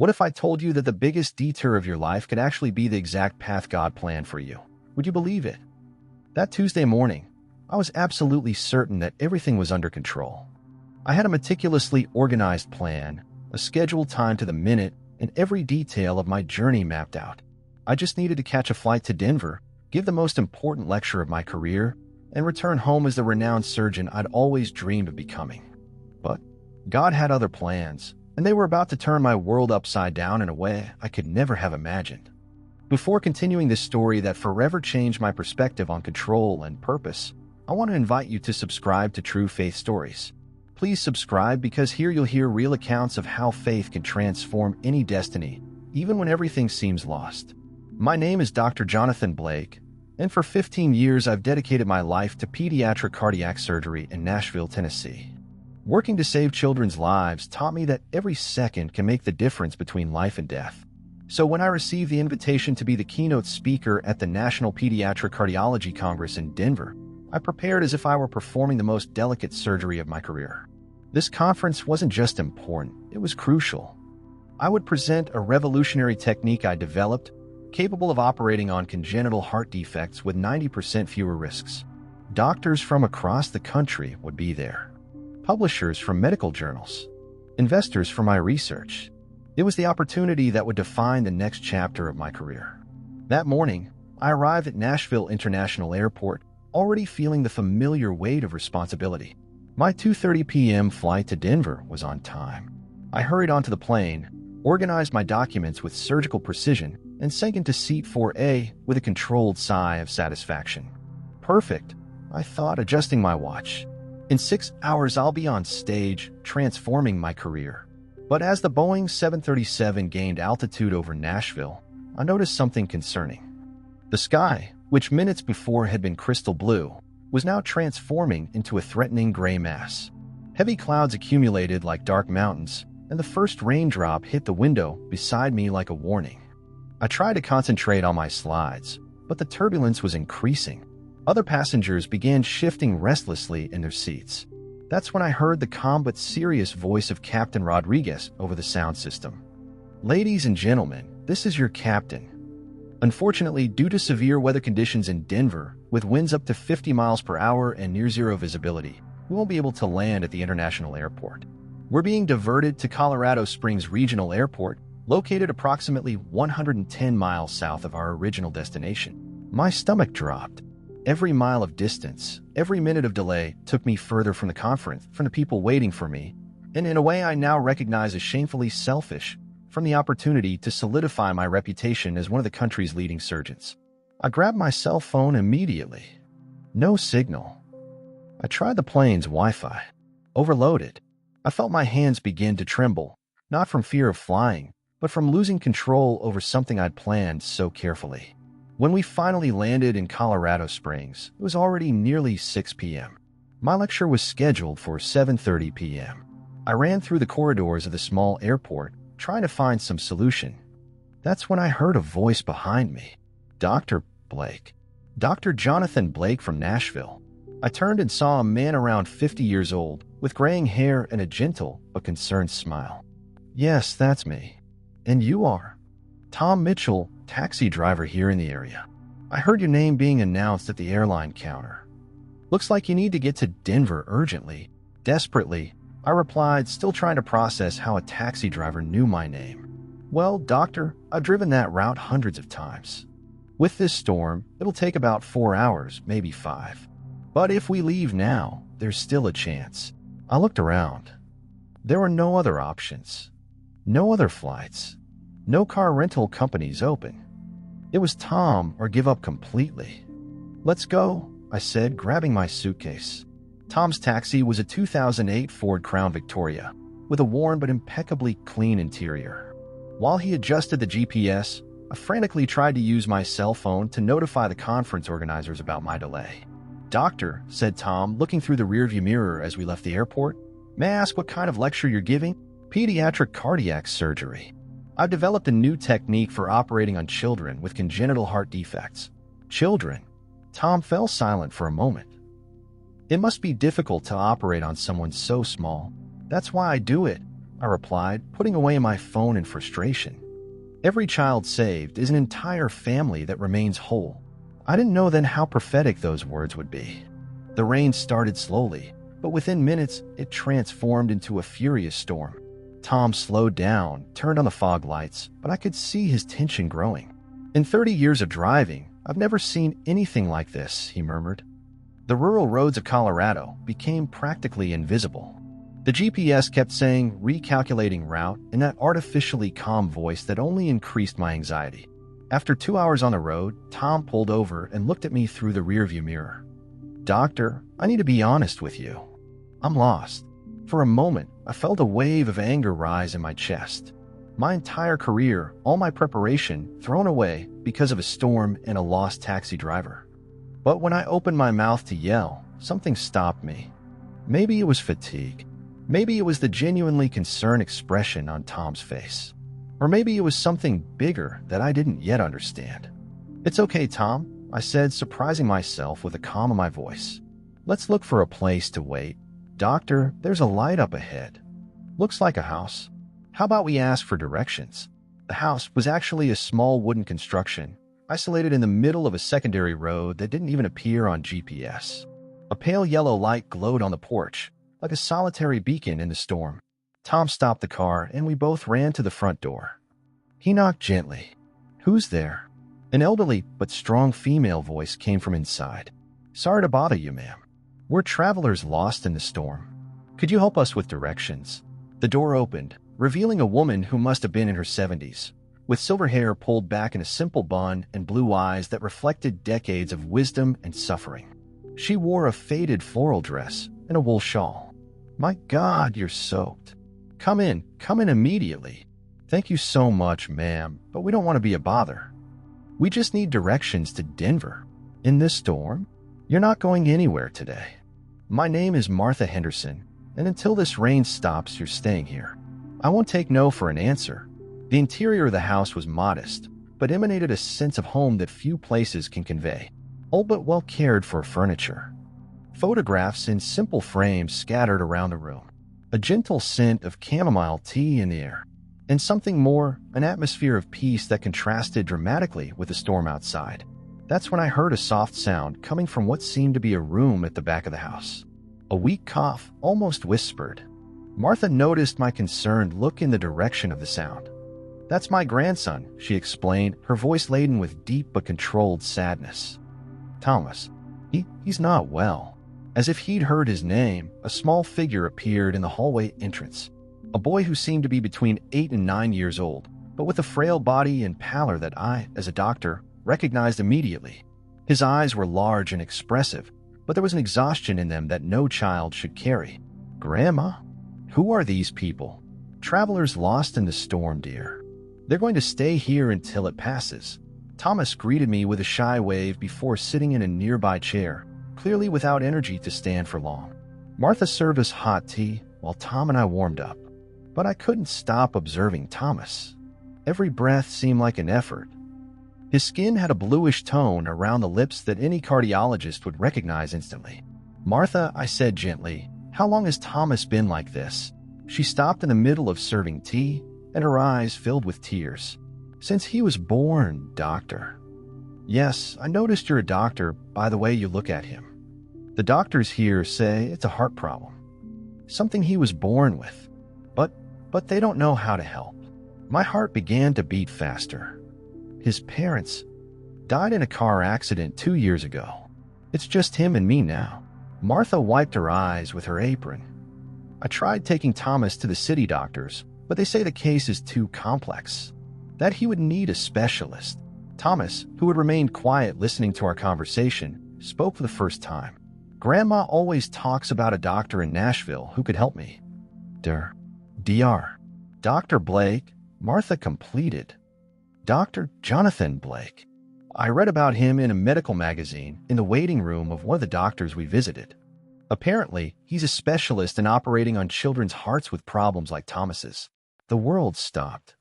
What if I told you that the biggest detour of your life could actually be the exact path God planned for you? Would you believe it? That Tuesday morning, I was absolutely certain that everything was under control. I had a meticulously organized plan, a scheduled time to the minute, and every detail of my journey mapped out. I just needed to catch a flight to Denver, give the most important lecture of my career, and return home as the renowned surgeon I'd always dreamed of becoming. But God had other plans, and they were about to turn my world upside down in a way I could never have imagined. Before continuing this story that forever changed my perspective on control and purpose, I want to invite you to subscribe to True Faith Stories. Please subscribe because here you'll hear real accounts of how faith can transform any destiny, even when everything seems lost. My name is Dr. Jonathan Blake, and for 15 years I've dedicated my life to pediatric cardiac surgery in Nashville, Tennessee. Working to save children's lives taught me that every second can make the difference between life and death. So when I received the invitation to be the keynote speaker at the National Pediatric Cardiology Congress in Denver, I prepared as if I were performing the most delicate surgery of my career. This conference wasn't just important, it was crucial. I would present a revolutionary technique I developed, capable of operating on congenital heart defects with 90% fewer risks. Doctors from across the country would be there. Publishers from medical journals. Investors for my research. It was the opportunity that would define the next chapter of my career. That morning, I arrived at Nashville International Airport, already feeling the familiar weight of responsibility. My 2:30 p.m. flight to Denver was on time. I hurried onto the plane, organized my documents with surgical precision, and sank into seat 4A with a controlled sigh of satisfaction. Perfect, I thought, adjusting my watch. In 6 hours, I'll be on stage, transforming my career. But as the Boeing 737 gained altitude over Nashville, I noticed something concerning. The sky, which minutes before had been crystal blue, was now transforming into a threatening gray mass. Heavy clouds accumulated like dark mountains, and the first raindrop hit the window beside me like a warning. I tried to concentrate on my slides, but the turbulence was increasing. Other passengers began shifting restlessly in their seats. That's when I heard the calm but serious voice of Captain Rodriguez over the sound system. "Ladies and gentlemen, this is your captain. Unfortunately, due to severe weather conditions in Denver, with winds up to 50 miles per hour and near-zero visibility, we won't be able to land at the international airport. We're being diverted to Colorado Springs Regional Airport, located approximately 110 miles south of our original destination." My stomach dropped. Every mile of distance, every minute of delay took me further from the conference, from the people waiting for me, and in a way I now recognize as shamefully selfish, from the opportunity to solidify my reputation as one of the country's leading surgeons. I grabbed my cell phone immediately. No signal. I tried the plane's Wi-Fi. Overloaded. I felt my hands begin to tremble, not from fear of flying, but from losing control over something I'd planned so carefully. When we finally landed in Colorado Springs, it was already nearly 6 p.m. My lecture was scheduled for 7:30 p.m. I ran through the corridors of the small airport, trying to find some solution. That's when I heard a voice behind me. "Dr. Blake." Dr. Jonathan Blake from Nashville. I turned and saw a man around 50 years old, with graying hair and a gentle but concerned smile. "Yes, that's me. And you are?" "Tom Mitchell, taxi driver here in the area. I heard your name being announced at the airline counter. Looks like you need to get to Denver urgently." Desperately, I replied, still trying to process how a taxi driver knew my name. "Well, doctor, I've driven that route hundreds of times. With this storm, it'll take about 4 hours, maybe 5. But if we leave now, there's still a chance." I looked around. There were no other options. No other flights. No car rental companies open. It was Tom or give up completely. "Let's go," I said, grabbing my suitcase. Tom's taxi was a 2008 Ford Crown Victoria, with a worn but impeccably clean interior. While he adjusted the GPS, I frantically tried to use my cell phone to notify the conference organizers about my delay. "Doctor," said Tom, looking through the rearview mirror as we left the airport, "may I ask what kind of lecture you're giving?" "Pediatric cardiac surgery. I've developed a new technique for operating on children with congenital heart defects." "Children?" Tom fell silent for a moment. "It must be difficult to operate on someone so small. That's why I do it. I replied, putting away my phone in frustration. Every child saved is an entire family that remains whole. I didn't know then how prophetic those words would be. The rain started slowly, but within minutes, it transformed into a furious storm. Tom slowed down, turned on the fog lights, but I could see his tension growing. In 30 years of driving, I've never seen anything like this, he murmured. The rural roads of Colorado became practically invisible. The GPS kept saying recalculating route in that artificially calm voice that only increased my anxiety. After 2 hours on the road, Tom pulled over and looked at me through the rearview mirror. Doctor, I need to be honest with you. I'm lost. For a moment, I felt a wave of anger rise in my chest. My entire career, all my preparation, thrown away because of a storm and a lost taxi driver. But when I opened my mouth to yell, something stopped me. Maybe it was fatigue. Maybe it was the genuinely concerned expression on Tom's face. Or maybe it was something bigger that I didn't yet understand. It's okay, Tom, I said, surprising myself with a calm in my voice. Let's look for a place to wait. Doctor, there's a light up ahead. Looks like a house. How about we ask for directions? The house was actually a small wooden construction, isolated in the middle of a secondary road that didn't even appear on GPS. A pale yellow light glowed on the porch, like a solitary beacon in the storm. Tom stopped the car and we both ran to the front door. He knocked gently. Who's there? An elderly but strong female voice came from inside. Sorry to bother you, ma'am. We're travelers lost in the storm. Could you help us with directions? The door opened, revealing a woman who must have been in her 70s, with silver hair pulled back in a simple bun and blue eyes that reflected decades of wisdom and suffering. She wore a faded floral dress and a wool shawl. My God, you're soaked. Come in immediately. Thank you so much, ma'am, but we don't want to be a bother. We just need directions to Denver. In this storm? You're not going anywhere today. My name is Martha Henderson, and until this rain stops, you're staying here. I won't take no for an answer. The interior of the house was modest, but emanated a sense of home that few places can convey. All but well cared for furniture. Photographs in simple frames scattered around the room. A gentle scent of chamomile tea in the air. And something more, an atmosphere of peace that contrasted dramatically with the storm outside. That's when I heard a soft sound coming from what seemed to be a room at the back of the house. A weak cough, almost whispered. Martha noticed my concerned look in the direction of the sound. That's my grandson, she explained, her voice laden with deep but controlled sadness. Thomas, he's not well. As if he'd heard his name, a small figure appeared in the hallway entrance. A boy who seemed to be between 8 and 9 years old, but with a frail body and pallor that I, as a doctor, recognized immediately. His eyes were large and expressive, but there was an exhaustion in them that no child should carry. Grandma? Who are these people? Travelers lost in the storm, dear. They're going to stay here until it passes. Thomas greeted me with a shy wave before sitting in a nearby chair, clearly without energy to stand for long. Martha served us hot tea while Tom and I warmed up. But I couldn't stop observing Thomas. Every breath seemed like an effort. His skin had a bluish tone around the lips that any cardiologist would recognize instantly. Martha, I said gently, how long has Thomas been like this? She stopped in the middle of serving tea, and her eyes filled with tears. Since he was born, doctor. Yes, I noticed you're a doctor by the way you look at him. The doctors here say it's a heart problem. Something he was born with. But they don't know how to help. My heart began to beat faster. His parents died in a car accident 2 years ago. It's just him and me now. Martha wiped her eyes with her apron. I tried taking Thomas to the city doctors, but they say the case is too complex, that he would need a specialist. Thomas, who had remained quiet listening to our conversation, spoke for the first time. Grandma always talks about a doctor in Nashville who could help me. Dr. Blake, Martha completed. Dr. Jonathan Blake. I read about him in a medical magazine in the waiting room of one of the doctors we visited. Apparently, he's a specialist in operating on children's hearts with problems like Thomas's. The world stopped.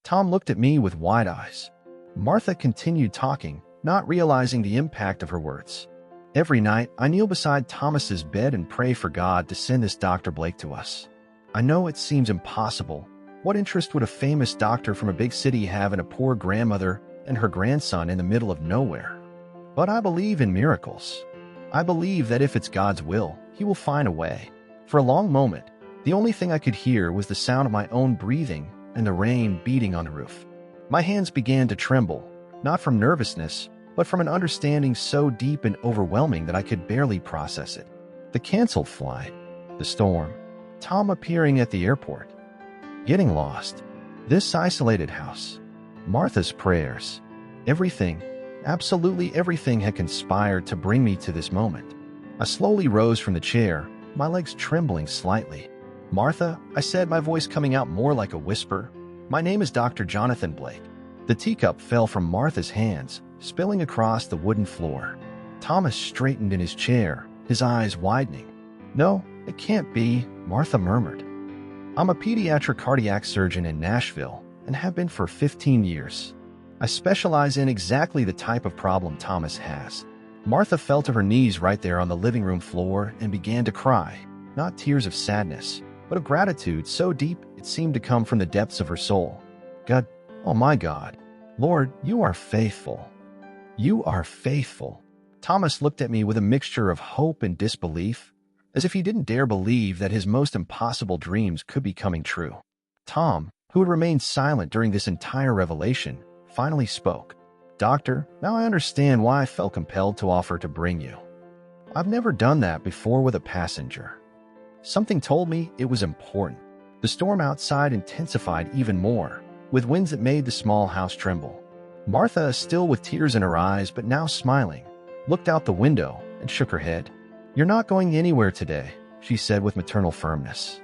Tom looked at me with wide eyes. Martha continued talking, not realizing the impact of her words. Every night, I kneel beside Thomas's bed and pray for God to send this Dr. Blake to us. I know it seems impossible. What interest would a famous doctor from a big city have in a poor grandmother and her grandson in the middle of nowhere? But I believe in miracles. I believe that if it's God's will, He will find a way. For a long moment, the only thing I could hear was the sound of my own breathing and the rain beating on the roof. My hands began to tremble, not from nervousness, but from an understanding so deep and overwhelming that I could barely process it. The canceled flight, the storm, Tom appearing at the airport, getting lost, this isolated house, Martha's prayers, everything, absolutely everything had conspired to bring me to this moment. I slowly rose from the chair, my legs trembling slightly. "Martha," I said, my voice coming out more like a whisper, "my name is Dr. Jonathan Blake." The teacup fell from Martha's hands, spilling across the wooden floor. Thomas straightened in his chair, his eyes widening. "No, it can't be," Martha murmured. "I'm a pediatric cardiac surgeon in Nashville and have been for 15 years. I specialize in exactly the type of problem Thomas has." Martha fell to her knees right there on the living room floor and began to cry, not tears of sadness, but of gratitude so deep it seemed to come from the depths of her soul. "God, oh my God, Lord, you are faithful. You are faithful." Thomas looked at me with a mixture of hope and disbelief, as if he didn't dare believe that his most impossible dreams could be coming true. Tom, who had remained silent during this entire revelation, finally spoke. "Doctor, now I understand why I felt compelled to offer to bring you. I've never done that before with a passenger. Something told me it was important." The storm outside intensified even more, with winds that made the small house tremble. Martha, still with tears in her eyes but now smiling, looked out the window and shook her head. "You're not going anywhere today," she said with maternal firmness.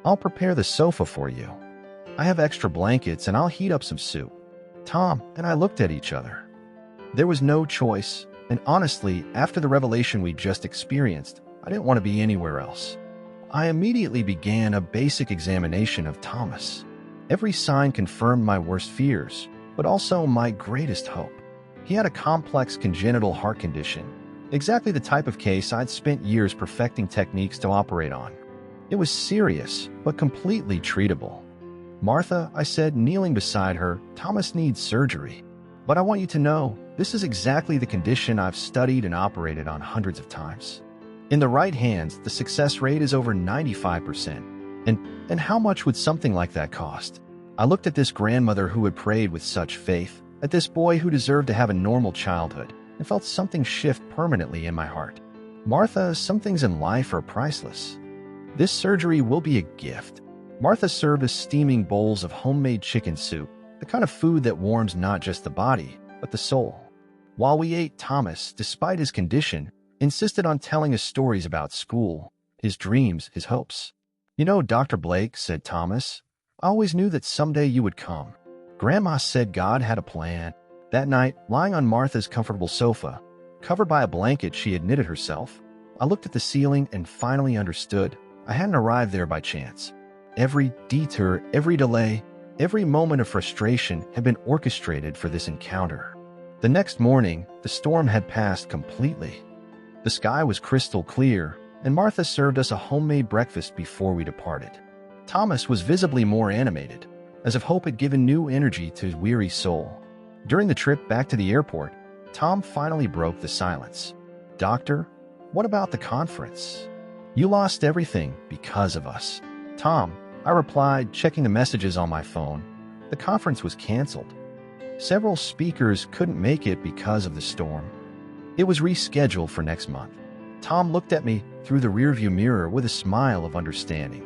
"I'll prepare the sofa for you. I have extra blankets and I'll heat up some soup." Tom and I looked at each other. There was no choice, and honestly, after the revelation we just experienced, I didn't want to be anywhere else. I immediately began a basic examination of Thomas. Every sign confirmed my worst fears, but also my greatest hope. He had a complex congenital heart condition, exactly the type of case I'd spent years perfecting techniques to operate on. It was serious, but completely treatable. "Martha," I said, kneeling beside her, "Thomas needs surgery. But I want you to know, this is exactly the condition I've studied and operated on hundreds of times. In the right hands, the success rate is over 95%. And how much would something like that cost?" I looked at this grandmother who had prayed with such faith, at this boy who deserved to have a normal childhood, and felt something shift permanently in my heart. "Martha, some things in life are priceless. This surgery will be a gift." Martha served us steaming bowls of homemade chicken soup, the kind of food that warms not just the body, but the soul. While we ate, Thomas, despite his condition, insisted on telling us stories about school, his dreams, his hopes. "You know, Dr. Blake," said Thomas, "I always knew that someday you would come. Grandma said God had a plan." That night, lying on Martha's comfortable sofa, covered by a blanket she had knitted herself, I looked at the ceiling and finally understood I hadn't arrived there by chance. Every detour, every delay, every moment of frustration had been orchestrated for this encounter. The next morning, the storm had passed completely. The sky was crystal clear, and Martha served us a homemade breakfast before we departed. Thomas was visibly more animated, as if hope had given new energy to his weary soul. During the trip back to the airport, Tom finally broke the silence. "Doctor, what about the conference? You lost everything because of us." "Tom," I replied, checking the messages on my phone, "the conference was canceled. Several speakers couldn't make it because of the storm. It was rescheduled for next month." Tom looked at me through the rearview mirror with a smile of understanding.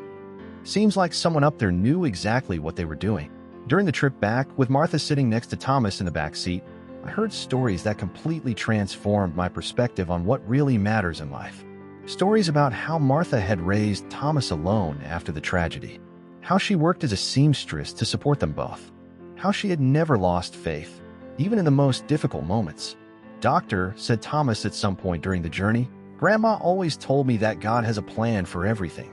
Seems like someone up there knew exactly what they were doing. During the trip back, with Martha sitting next to Thomas in the back seat, I heard stories that completely transformed my perspective on what really matters in life. Stories about how Martha had raised Thomas alone after the tragedy, how she worked as a seamstress to support them both, how she had never lost faith, even in the most difficult moments. "Doctor," said Thomas at some point during the journey, "Grandma always told me that God has a plan for everything.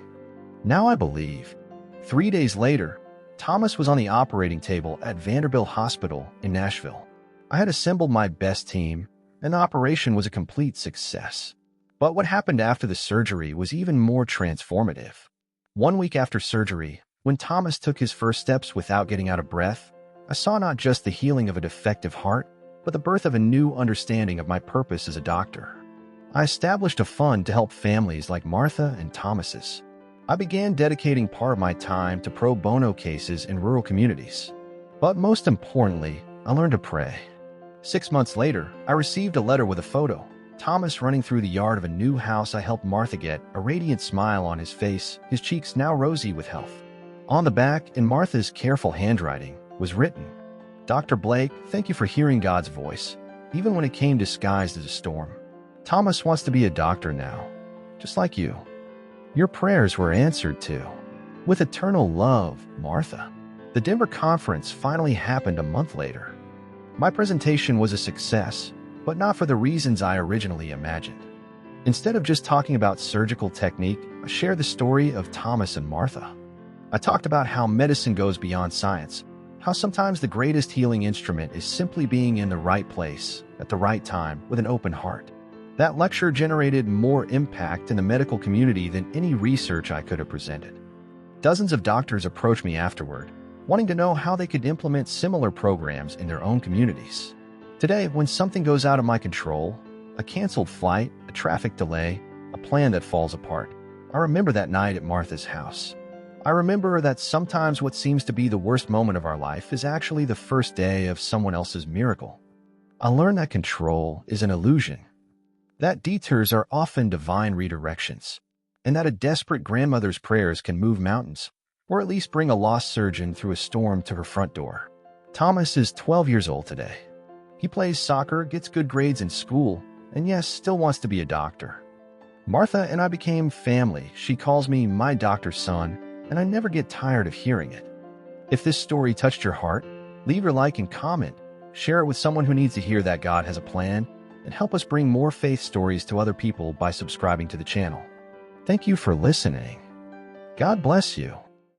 Now I believe." 3 days later, Thomas was on the operating table at Vanderbilt Hospital in Nashville. I had assembled my best team, and the operation was a complete success. But what happened after the surgery was even more transformative. One week after surgery, when Thomas took his first steps without getting out of breath, I saw not just the healing of a defective heart, but the birth of a new understanding of my purpose as a doctor. I established a fund to help families like Martha and Thomas's. I began dedicating part of my time to pro bono cases in rural communities. But most importantly, I learned to pray. 6 months later, I received a letter with a photo. Thomas running through the yard of a new house I helped Martha get, a radiant smile on his face, his cheeks now rosy with health. On the back, in Martha's careful handwriting, was written, "Dr. Blake, thank you for hearing God's voice, even when it came disguised as a storm. Thomas wants to be a doctor now, just like you. Your prayers were answered too. With eternal love, Martha." The Denver conference finally happened a month later. My presentation was a success, but not for the reasons I originally imagined. Instead of just talking about surgical technique, I shared the story of Thomas and Martha. I talked about how medicine goes beyond science, how sometimes the greatest healing instrument is simply being in the right place, at the right time, with an open heart. That lecture generated more impact in the medical community than any research I could have presented. Dozens of doctors approached me afterward, wanting to know how they could implement similar programs in their own communities. Today, when something goes out of my control, a canceled flight, a traffic delay, a plan that falls apart, I remember that night at Martha's house. I remember that sometimes what seems to be the worst moment of our life is actually the first day of someone else's miracle. I learned that control is an illusion, that detours are often divine redirections, and that a desperate grandmother's prayers can move mountains, or at least bring a lost surgeon through a storm to her front door. Thomas is 12 years old today. He plays soccer, gets good grades in school, and yes, still wants to be a doctor. Martha and I became family. She calls me my doctor's son, and I never get tired of hearing it. If this story touched your heart, leave your like and comment, share it with someone who needs to hear that God has a plan, and help us bring more faith stories to other people by subscribing to the channel. Thank you for listening. God bless you.